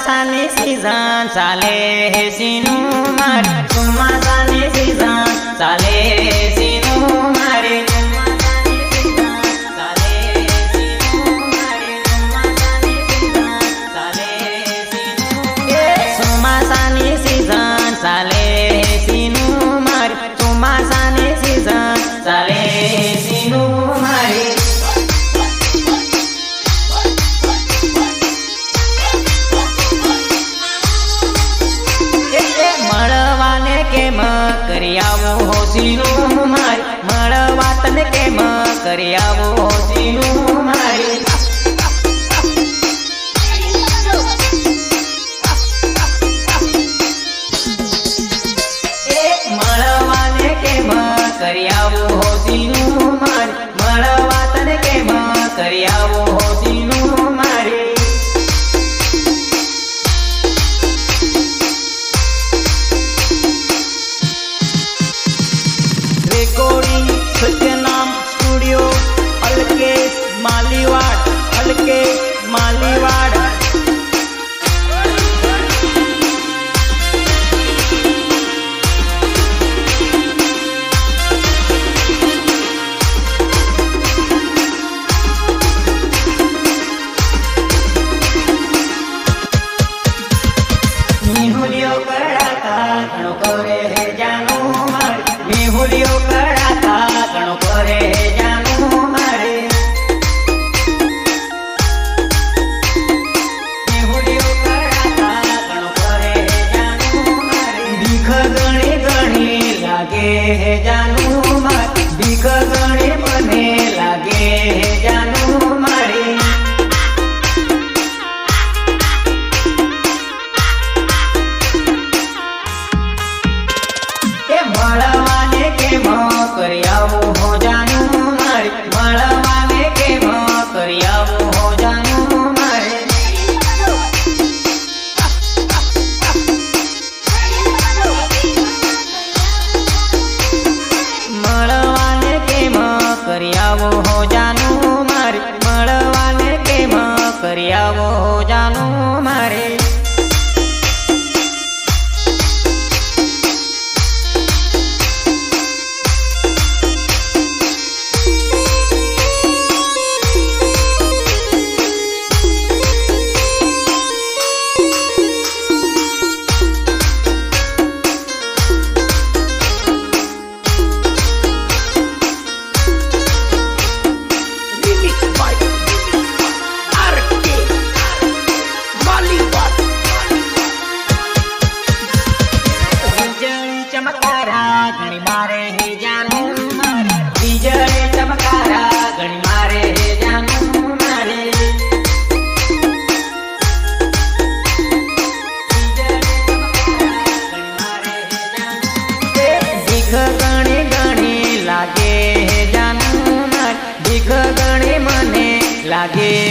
ચોમાસાની સીઝન ચાલે હે સીનું મારે ચોમાસાની સીઝન ચાલે હે સીનું મારે ચોમાસાની સીઝન ચાલે હે સીનું મારે ચોમાસાની સીઝન ચાલે હે સીનું મારે કેમ કરી આવો હોશીનું મારે મળવા તને કેમ કરી આવો હોશીનું મારે મળવાને કેમ કરી આવો હોશીનું મારે મળવા તને કેમ કરી આવો હોશીનું મારે રેકોર્ડિંગ સત્યનામ સ્ટુડિયો અલકેશ માલીવાડ મેહુલિયો કડાકા ઘણો કરે હે જાનું મારે મેહુલિયો કડાકા ઘણો કરે હે જાનું મારે મેહુલિયો કડાકા ઘણો કરે હે જાનું મારે ભીખ ગણી ગણી લાગે હે જાનું મારે ભીખ ગણી મને લાગે હે જાનું મારે મળવાને કેમ કરી આવો હો જાનું મારે મળવાને કેમ કરી આવો હો જાનું મારે મળવાને કેમ કરી આવો હો જાનું મારે મળવાને કેમ કરી આવો હો જાનું મારે ચમકારા ઘણી મારે હે જાનું મારે વીજળી ચમકારા ઘણી મારે હે જાનું મારે ભીખ ગણી ગણી લાગે હે જાનું મારે ભીખ ગણી મને લાગે